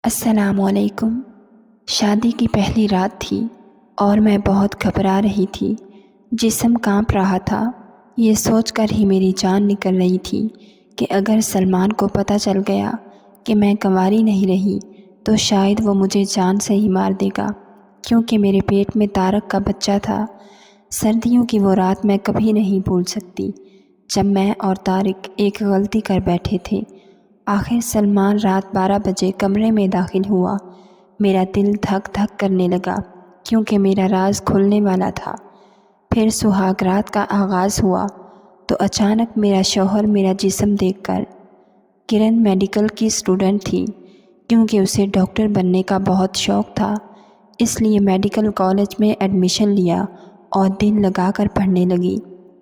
السلام علیکم۔ شادی کی پہلی رات تھی اور میں بہت گھبرا رہی تھی۔ جسم کانپ رہا تھا۔ یہ سوچ کر ہی میری جان نکل رہی تھی کہ اگر سلمان کو پتہ چل گیا کہ میں کنواری نہیں رہی تو شاید وہ مجھے جان سے ہی مار دے گا، کیونکہ میرے پیٹ میں طارق کا بچہ تھا۔ سردیوں کی وہ رات میں کبھی نہیں بھول سکتی جب میں اور طارق ایک غلطی کر بیٹھے تھے۔ آخر سلمان رات 12 بجے کمرے میں داخل ہوا۔ میرا دل دھک دھک کرنے لگا کیونکہ میرا راز کھلنے والا تھا۔ پھر سہاگ رات کا آغاز ہوا تو اچانک میرا شوہر میرا جسم دیکھ کر، کرن میڈیکل کی اسٹوڈنٹ تھی کیونکہ اسے ڈاکٹر بننے کا بہت شوق تھا، اس لیے میڈیکل کالج میں ایڈمیشن لیا اور دل لگا کر پڑھنے لگی۔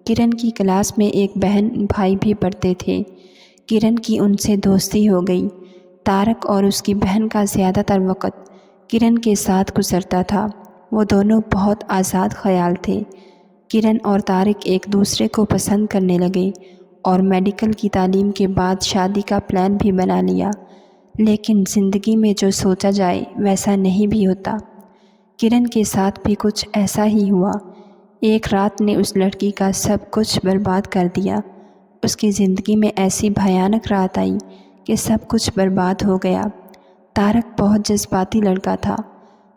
کرن کی کلاس میں ایک بہن بھائی بھی پڑھتے تھے۔ کرن کی ان سے دوستی ہو گئی۔ طارق اور اس کی بہن کا زیادہ تر وقت کرن کے ساتھ گزرتا تھا۔ وہ دونوں بہت آزاد خیال تھے۔ کرن اور طارق ایک دوسرے کو پسند کرنے لگے اور میڈیکل کی تعلیم کے بعد شادی کا پلان بھی بنا لیا، لیکن زندگی میں جو سوچا جائے ویسا نہیں بھی ہوتا۔ کرن کے ساتھ بھی کچھ ایسا ہی ہوا۔ ایک رات نے اس لڑکی کا سب کچھ برباد کر دیا۔ اس کی زندگی میں ایسی بھیانک رات آئی کہ سب کچھ برباد ہو گیا۔ طارق بہت جذباتی لڑکا تھا۔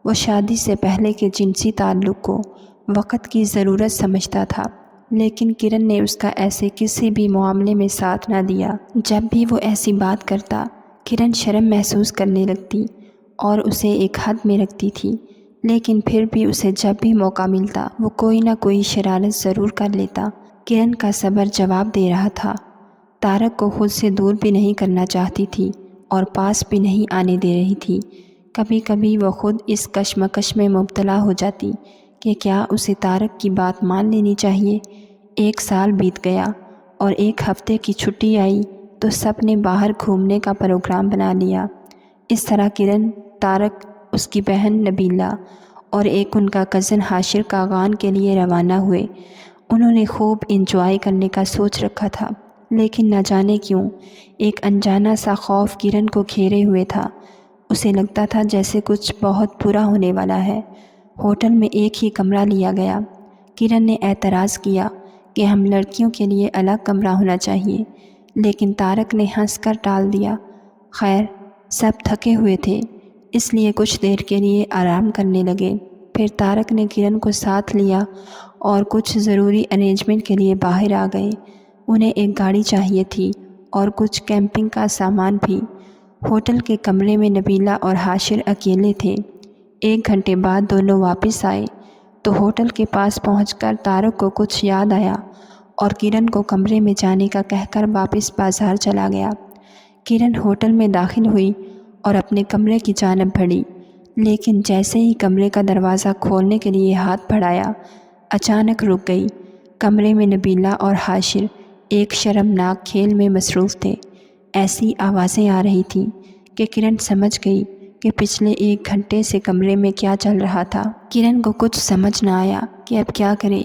وہ شادی سے پہلے کے جنسی تعلق کو وقت کی ضرورت سمجھتا تھا، لیکن کرن نے اس کا ایسے کسی بھی معاملے میں ساتھ نہ دیا۔ جب بھی وہ ایسی بات کرتا، کرن شرم محسوس کرنے لگتی اور اسے ایک حد میں رکھتی تھی، لیکن پھر بھی اسے جب بھی موقع ملتا وہ کوئی نہ کوئی شرارت ضرور کر لیتا۔ کرن کا صبر جواب دے رہا تھا۔ طارق کو خود سے دور بھی نہیں کرنا چاہتی تھی اور پاس بھی نہیں آنے دے رہی تھی۔ کبھی کبھی وہ خود اس کشمکش میں مبتلا ہو جاتی کہ کیا اسے طارق کی بات مان لینی چاہیے۔ ایک سال بیت گیا اور ایک ہفتے کی چھٹی آئی تو سب نے باہر گھومنے کا پروگرام بنا لیا۔ اس طرح کرن، طارق، اس کی بہن نبیلہ اور ایک ان کا کزن حاشر کاغان کے لیے روانہ ہوئے۔ انہوں نے خوب انجوائے کرنے کا سوچ رکھا تھا، لیکن نہ جانے کیوں ایک انجانا سا خوف کرن کو گھیرے ہوئے تھا۔ اسے لگتا تھا جیسے کچھ بہت برا ہونے والا ہے۔ ہوٹل میں ایک ہی کمرہ لیا گیا۔ کرن نے اعتراض کیا کہ ہم لڑکیوں کے لیے الگ کمرہ ہونا چاہیے، لیکن طارق نے ہنس کر ٹال دیا۔ خیر، سب تھکے ہوئے تھے، اس لیے کچھ دیر کے لیے آرام کرنے لگے۔ پھر طارق نے کرن کو ساتھ لیا اور کچھ ضروری ارینجمنٹ کے لیے باہر آ گئے۔ انہیں ایک گاڑی چاہیے تھی اور کچھ کیمپنگ کا سامان بھی۔ ہوٹل کے کمرے میں نبیلہ اور حاشر اکیلے تھے۔ 1 گھنٹے بعد دونوں واپس آئے تو ہوٹل کے پاس پہنچ کر طارق کو کچھ یاد آیا اور کرن کو کمرے میں جانے کا کہہ کر واپس بازار چلا گیا۔ کرن ہوٹل میں داخل ہوئی اور اپنے کمرے کی جانب بڑھی، لیکن جیسے ہی کمرے کا دروازہ کھولنے کے لیے ہاتھ بڑھایا، اچانک رک گئی۔ کمرے میں نبیلہ اور حاشر ایک شرمناک کھیل میں مصروف تھے۔ ایسی آوازیں آ رہی تھیں کہ کرن سمجھ گئی کہ پچھلے 1 گھنٹے سے کمرے میں کیا چل رہا تھا۔ کرن کو کچھ سمجھ نہ آیا کہ اب کیا کرے،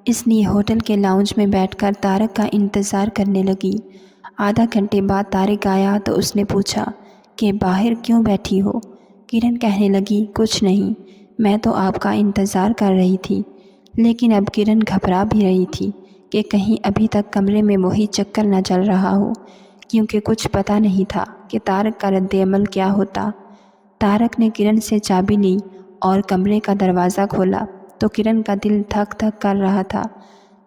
اس لیے ہوٹل کے لاؤنج میں بیٹھ کر طارق کا انتظار کرنے لگی۔ آدھا گھنٹے بعد طارق آیا تو اس نے پوچھا کہ باہر کیوں بیٹھی ہو؟ کرن کہنے لگی، کچھ نہیں، میں تو آپ کا انتظار کر رہی تھی۔ لیکن اب کرن گھبرا بھی رہی تھی کہ کہیں ابھی تک کمرے میں وہی چکر نہ چل رہا ہو، کیونکہ کچھ پتہ نہیں تھا کہ طارق کا رد عمل کیا ہوتا۔ طارق نے کرن سے چابی لی اور کمرے کا دروازہ کھولا تو کرن کا دل دھک دھک کر رہا تھا،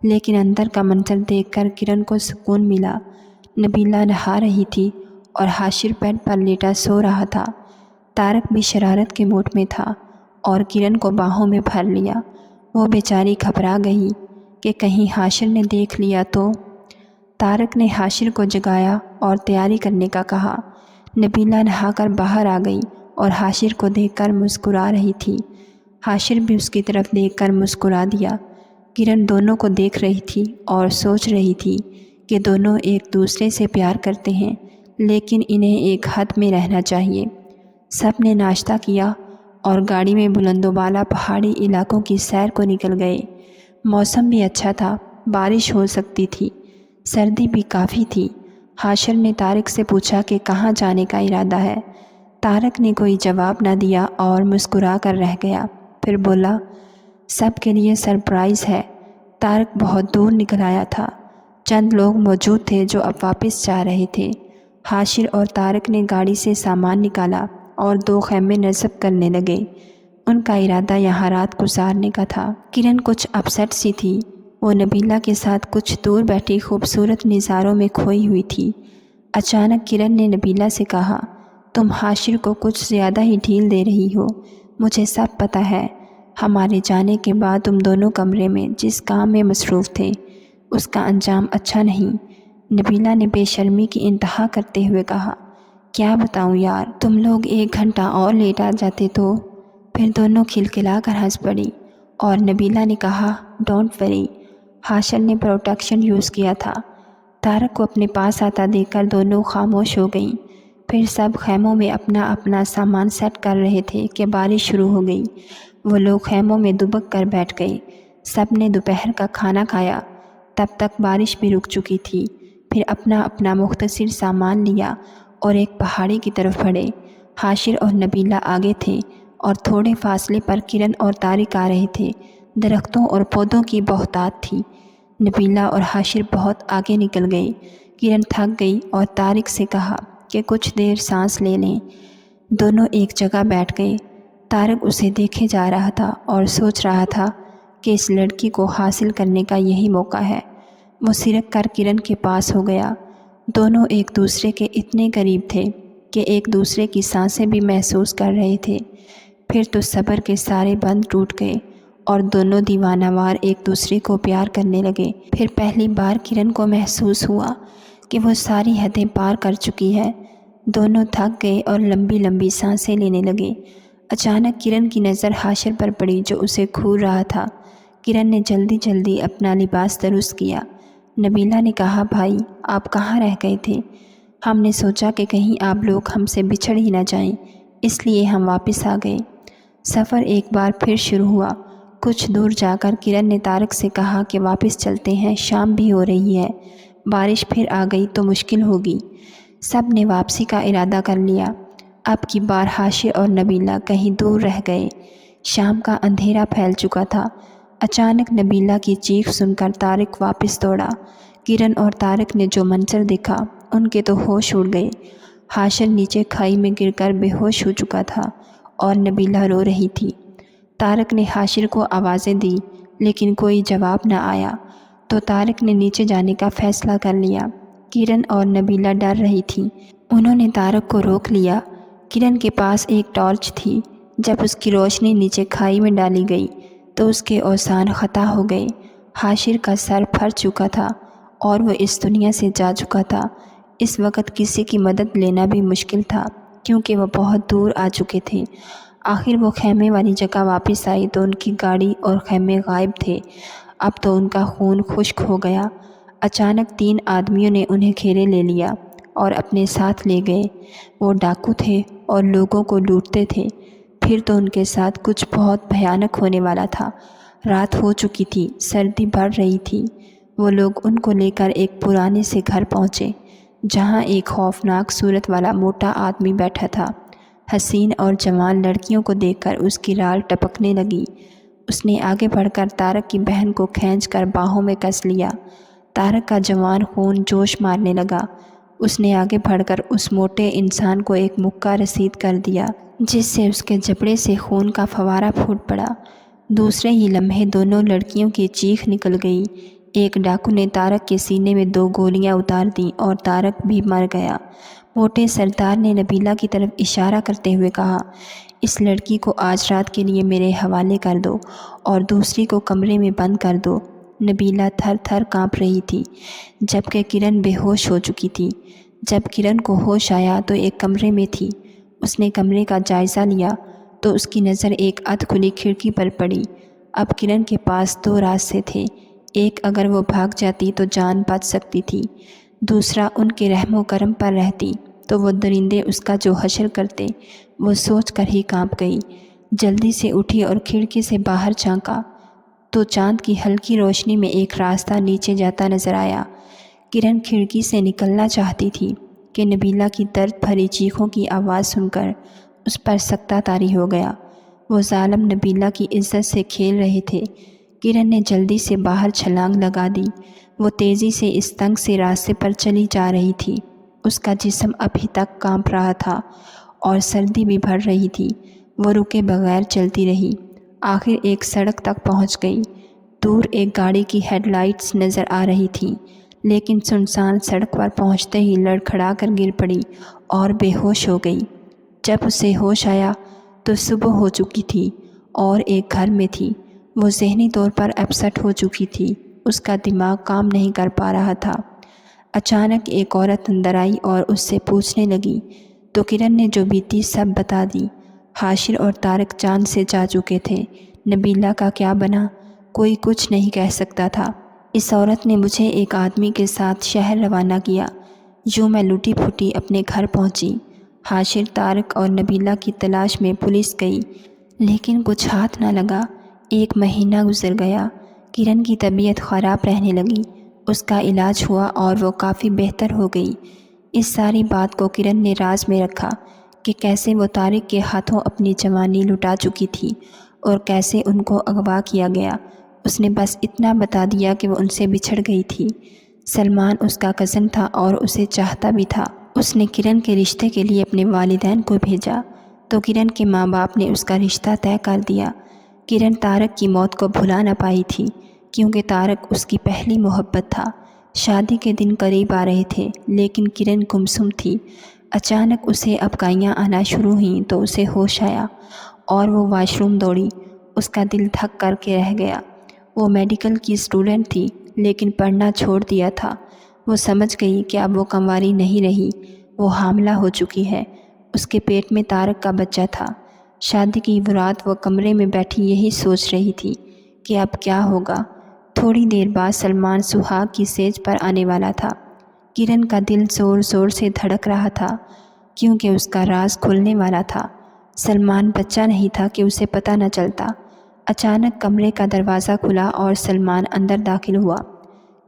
لیکن اندر کا منظر دیکھ کر کرن کو سکون ملا۔ نبیلہ نہا رہی تھی اور حاشر بیڈ پر لیٹا سو رہا تھا۔ طارق بھی شرارت کے موڈ میں تھا اور کرن کو باہوں میں بھر لیا۔ وہ بیچاری گھبرا گئی کہ کہیں حاشر نے دیکھ لیا تو۔ طارق نے حاشر کو جگایا اور تیاری کرنے کا کہا۔ نبیلہ نہا کر باہر آ گئی اور حاشر کو دیکھ کر مسکرا رہی تھی۔ حاشر بھی اس کی طرف دیکھ کر مسکرا دیا۔ کرن دونوں کو دیکھ رہی تھی اور سوچ رہی تھی کہ دونوں ایک دوسرے سے پیار کرتے ہیں، لیکن انہیں ایک حد میں رہنا چاہیے۔ سب نے ناشتہ کیا اور گاڑی میں بلند و بالا پہاڑی علاقوں کی سیر کو نکل گئے۔ موسم بھی اچھا تھا، بارش ہو سکتی تھی، سردی بھی کافی تھی۔ حاشر نے طارق سے پوچھا کہ کہاں جانے کا ارادہ ہے۔ طارق نے کوئی جواب نہ دیا اور مسکرا کر رہ گیا۔ پھر بولا، سب کے لیے سرپرائز ہے۔ طارق بہت دور نکل آیا تھا۔ چند لوگ موجود تھے جو اب واپس جا رہے تھے۔ حاشر اور طارق نے گاڑی سے سامان نکالا اور 2 خیمے نصب کرنے لگے۔ ان کا ارادہ یہاں رات گزارنے کا تھا۔ کرن کچھ اپسیٹ سی تھی۔ وہ نبیلہ کے ساتھ کچھ دور بیٹھی خوبصورت نظاروں میں کھوئی ہوئی تھی۔ اچانک کرن نے نبیلہ سے کہا، تم حاشر کو کچھ زیادہ ہی ڈھیل دے رہی ہو۔ مجھے سب پتہ ہے۔ ہمارے جانے کے بعد تم دونوں کمرے میں جس کام میں مصروف تھے اس کا انجام اچھا نہیں۔ نبیلہ نے بے شرمی کی انتہا کرتے ہوئے کہا، کیا بتاؤں یار، تم لوگ 1 گھنٹہ اور لیٹ آ جاتے تو۔ پھر دونوں کھلکھلا کر ہنس پڑی اور نبیلہ نے کہا، ڈونٹ وری، حاشر نے پروٹیکشن یوز کیا تھا۔ طارق کو اپنے پاس آتا دیکھ کر دونوں خاموش ہو گئیں۔ پھر سب خیموں میں اپنا اپنا سامان سیٹ کر رہے تھے کہ بارش شروع ہو گئی۔ وہ لوگ خیموں میں دبک کر بیٹھ گئے۔ سب نے دوپہر کا کھانا کھایا۔ تب تک بارش بھی رک چکی تھی۔ پھر اپنا اپنا مختصر سامان لیا اور ایک پہاڑی کی طرف بڑھے۔ حاشر اور نبیلہ آگے تھے اور تھوڑے فاصلے پر کرن اور طارق آ رہے تھے۔ درختوں اور پودوں کی بہتات تھی۔ نبیلہ اور حاشر بہت آگے نکل گئے۔ کرن تھک گئی اور طارق سے کہا کہ کچھ دیر سانس لے لیں۔ دونوں ایک جگہ بیٹھ گئے۔ طارق اسے دیکھے جا رہا تھا اور سوچ رہا تھا کہ اس لڑکی کو حاصل کرنے کا یہی موقع ہے۔ وہ سرک کر کرن کے پاس ہو گیا۔ دونوں ایک دوسرے کے اتنے قریب تھے کہ ایک دوسرے کی سانسیں بھی محسوس کر رہے تھے۔ پھر تو صبر کے سارے بند ٹوٹ گئے اور دونوں دیوانہ وار ایک دوسرے کو پیار کرنے لگے۔ پھر پہلی بار کرن کو محسوس ہوا کہ وہ ساری حدیں پار کر چکی ہے۔ دونوں تھک گئے اور لمبی لمبی سانسیں لینے لگے۔ اچانک کرن کی نظر حاشر پر پڑی جو اسے گھور رہا تھا۔ کرن نے جلدی جلدی اپنا لباس درست کیا۔ نبیلہ نے کہا، بھائی آپ کہاں رہ گئے تھے؟ ہم نے سوچا کہ کہیں آپ لوگ ہم سے بچھڑ ہی نہ جائیں، اس لیے ہم واپس آ گئے۔ سفر ایک بار پھر شروع ہوا۔ کچھ دور جا کر کرن نے طارق سے کہا کہ واپس چلتے ہیں، شام بھی ہو رہی ہے، بارش پھر آ گئی تو مشکل ہوگی۔ سب نے واپسی کا ارادہ کر لیا۔ اب کی بار حاشر اور نبیلہ کہیں دور رہ گئے۔ شام کا اندھیرا پھیل چکا تھا۔ اچانک نبیلہ کی چیخ سن کر طارق واپس دوڑا۔ کرن اور طارق نے جو منظر دیکھا ان کے تو ہوش اڑ گئے۔ حاشر نیچے کھائی میں گر کر بے ہوش ہو چکا تھا اور نبیلہ رو رہی تھی۔ طارق نے حاشر کو آوازیں دی لیکن کوئی جواب نہ آیا تو طارق نے نیچے جانے کا فیصلہ کر لیا۔ کرن اور نبیلہ ڈر رہی تھیں۔ انہوں نے طارق کو روک لیا۔ کرن کے پاس ایک ٹارچ تھی۔ جب اس کی روشنی نیچے کھائی میں ڈالی گئی تو اس کے اوزان خطا ہو گئے۔ حاشر کا سر پھٹ چکا تھا اور وہ اس دنیا سے جا چکا تھا۔ اس وقت کسی کی مدد لینا بھی مشکل تھا کیونکہ وہ بہت دور آ چکے تھے۔ آخر وہ خیمے والی جگہ واپس آئی تو ان کی گاڑی اور خیمے غائب تھے۔ اب تو ان کا خون خشک ہو گیا۔ اچانک 3 آدمیوں نے انہیں گھیرے لے لیا اور اپنے ساتھ لے گئے۔ وہ ڈاکو تھے اور لوگوں کو لوٹتے تھے۔ پھر تو ان کے ساتھ کچھ بہت بھیانک ہونے والا تھا۔ رات ہو چکی تھی، سردی بڑھ رہی تھی۔ وہ لوگ ان کو لے کر ایک پرانے سے گھر پہنچے جہاں ایک خوفناک صورت والا موٹا آدمی بیٹھا تھا۔ حسین اور جوان لڑکیوں کو دیکھ کر اس کی رال ٹپکنے لگی۔ اس نے آگے بڑھ کر طارق کی بہن کو کھینچ کر باہوں میں کس لیا۔ طارق کا جوان خون جوش مارنے لگا۔ اس نے آگے بڑھ کر اس موٹے انسان کو ایک مکہ رسید کر دیا جس سے اس کے جبڑے سے خون کا فوارہ پھوٹ پڑا۔ دوسرے ہی لمحے دونوں لڑکیوں کی چیخ نکل گئی۔ ایک ڈاکو نے طارق کے سینے میں 2 گولیاں اتار دیں اور طارق بھی مر گیا۔ موٹے سردار نے نبیلہ کی طرف اشارہ کرتے ہوئے کہا، اس لڑکی کو آج رات کے لیے میرے حوالے کر دو اور دوسری کو کمرے میں بند کر دو۔ نبیلہ تھر تھر کانپ رہی تھی جبکہ کرن بے ہوش ہو چکی تھی۔ جب کرن کو ہوش آیا تو ایک کمرے میں تھی۔ اس نے کمرے کا جائزہ لیا تو اس کی نظر ایک ادھ کھلی کھڑکی پر پڑی۔ اب کرن کے پاس 2 راستے تھے۔ ایک، اگر وہ بھاگ جاتی تو جان بچ سکتی تھی۔ دوسرا، ان کے رحم و کرم پر رہتی تو وہ درندے اس کا جو حشر کرتے۔ وہ سوچ کر ہی کانپ گئی۔ جلدی سے اٹھی اور کھڑکی سے باہر جھانکا تو چاند کی ہلکی روشنی میں ایک راستہ نیچے جاتا نظر آیا۔ کرن کھڑکی سے نکلنا چاہتی تھی کہ نبیلہ کی درد بھری چیخوں کی آواز سن کر اس پر سکتہ طاری ہو گیا۔ وہ ظالم نبیلہ کی عزت سے کھیل رہے تھے۔ کرن نے جلدی سے باہر چھلانگ لگا دی۔ وہ تیزی سے اس تنگ سے راستے پر چلی جا رہی تھی۔ اس کا جسم ابھی تک کانپ رہا تھا اور سردی بھی بڑھ رہی تھی۔ وہ رکے بغیر چلتی رہی۔ آخر ایک سڑک تک پہنچ گئی۔ دور ایک گاڑی کی ہیڈ لائٹس نظر آ رہی تھیں، لیکن سنسان سڑک پر پہنچتے ہی لڑکھڑا کر گر پڑی اور بے ہوش ہو گئی۔ جب اسے ہوش آیا تو صبح ہو چکی تھی اور ایک گھر میں تھی۔ وہ ذہنی طور پر اپسٹ ہو چکی تھی۔ اس کا دماغ کام نہیں کر پا رہا تھا۔ اچانک ایک عورت اندر آئی اور اس سے پوچھنے لگی تو کرن نے جو بیتی سب بتا دی۔ حاشر اور طارق چاند سے جا چکے تھے۔ نبیلہ کا کیا بنا؟ کوئی کچھ نہیں کہہ سکتا تھا۔ اس عورت نے مجھے ایک آدمی کے ساتھ شہر روانہ کیا۔ یوں میں لٹی پھٹی اپنے گھر پہنچی۔ حاشر، طارق اور نبیلہ کی تلاش میں پولیس گئی، لیکن کچھ ہاتھ نہ لگا۔ ایک مہینہ گزر گیا۔ کرن کی طبیعت خراب رہنے لگی۔ اس کا علاج ہوا اور وہ کافی بہتر ہو گئی۔ اس ساری بات کو کرن نے راز میں رکھا کہ کیسے وہ طارق کے ہاتھوں اپنی جوانی لٹا چکی تھی اور کیسے ان کو اغوا کیا گیا۔ اس نے بس اتنا بتا دیا کہ وہ ان سے بچھڑ گئی تھی۔ سلمان اس کا کزن تھا اور اسے چاہتا بھی تھا۔ اس نے کرن کے رشتے کے لیے اپنے والدین کو بھیجا تو کرن کے ماں باپ نے اس کا رشتہ طے کر دیا۔ کرن طارق کی موت کو بھلا نہ پائی تھی، کیونکہ طارق اس کی پہلی محبت تھا۔ شادی کے دن قریب آ رہے تھے، لیکن کرن گمسم تھی۔ اچانک اسے ابکائیاں آنا شروع ہوئیں تو اسے ہوش آیا اور وہ واش روم دوڑی۔ اس کا دل دھک کر کے رہ گیا۔ وہ میڈیکل کی اسٹوڈنٹ تھی، لیکن پڑھنا چھوڑ دیا تھا۔ وہ سمجھ گئی کہ اب وہ کنواری نہیں رہی، وہ حاملہ ہو چکی ہے۔ اس کے پیٹ میں طارق کا بچہ تھا۔ شادی کی وہ رات وہ کمرے میں بیٹھی یہی سوچ رہی تھی کہ اب کیا ہوگا۔ تھوڑی دیر بعد سلمان سہاگ کی سیج پر آنے والا تھا۔ کرن کا دل زور زور سے دھڑک رہا تھا، کیونکہ اس کا راز کھلنے والا تھا۔ سلمان بچہ نہیں تھا کہ اسے پتہ نہ چلتا۔ اچانک کمرے کا دروازہ کھلا اور سلمان اندر داخل ہوا۔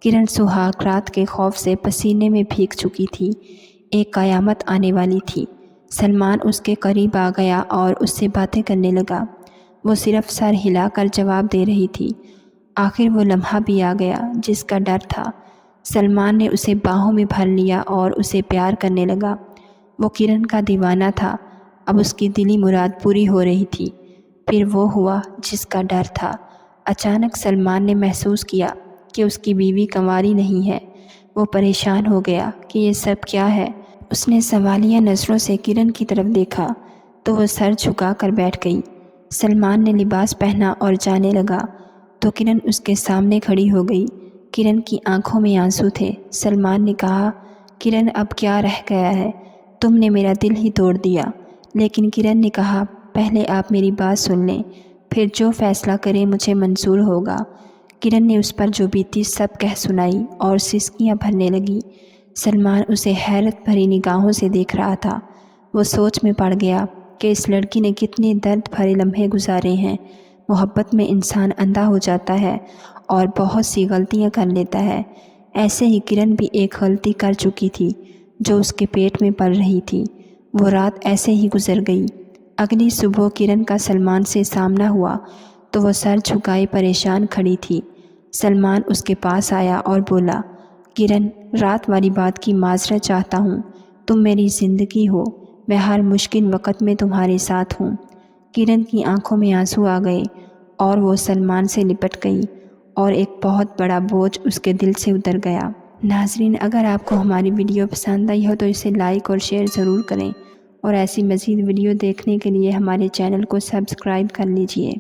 کرن سہاگ رات کے خوف سے پسینے میں بھیگ چکی تھی۔ ایک قیامت آنے والی تھی۔ سلمان اس کے قریب آ گیا اور اس سے باتیں کرنے لگا۔ وہ صرف سر ہلا کر جواب دے رہی تھی۔ آخر وہ لمحہ بھی آ گیا جس کا ڈر تھا۔ سلمان نے اسے باہوں میں بھر لیا اور اسے پیار کرنے لگا۔ وہ کرن کا دیوانہ تھا۔ اب اس کی دلی مراد پوری ہو رہی تھی۔ پھر وہ ہوا جس کا ڈر تھا۔ اچانک سلمان نے محسوس کیا کہ اس کی بیوی کنواری نہیں ہے۔ وہ پریشان ہو گیا کہ یہ سب کیا ہے۔ اس نے سوالیہ نظروں سے کرن کی طرف دیکھا تو وہ سر جھکا کر بیٹھ گئی۔ سلمان نے لباس پہنا اور جانے لگا تو کرن اس کے سامنے کھڑی ہو گئی۔ کرن کی آنکھوں میں آنسو تھے۔ سلمان نے کہا، کرن اب کیا رہ گیا ہے؟ تم نے میرا دل ہی توڑ دیا۔ لیکن کرن نے کہا، پہلے آپ میری بات سن لیں، پھر جو فیصلہ کریں مجھے منظور ہوگا۔ کرن نے اس پر جو بیتی سب کہہ سنائی اور سسکیاں بھرنے لگی۔ سلمان اسے حیرت بھری نگاہوں سے دیکھ رہا تھا۔ وہ سوچ میں پڑ گیا کہ اس لڑکی نے کتنے درد بھرے لمحے گزارے ہیں۔ محبت میں انسان اندھا ہو جاتا ہے اور بہت سی غلطیاں کر لیتا ہے۔ ایسے ہی کرن بھی ایک غلطی کر چکی تھی جو اس کے پیٹ میں پل رہی تھی۔ وہ رات ایسے ہی گزر گئی۔ اگلی صبح کرن کا سلمان سے سامنا ہوا تو وہ سر جھکائے پریشان کھڑی تھی۔ سلمان اس کے پاس آیا اور بولا، کرن، رات والی بات کی معذرت چاہتا ہوں۔ تم میری زندگی ہو، میں ہر مشکل وقت میں تمہارے ساتھ ہوں۔ کرن کی آنکھوں میں آنسو آ گئے اور وہ سلمان سے لپٹ گئی اور ایک بہت بڑا بوجھ اس کے دل سے اتر گیا۔ ناظرین، اگر آپ کو ہماری ویڈیو پسند آئی ہو تو اسے لائک اور شیئر ضرور کریں، اور ایسی مزید ویڈیو دیکھنے کے لیے ہمارے چینل کو سبسکرائب کر لیجئے۔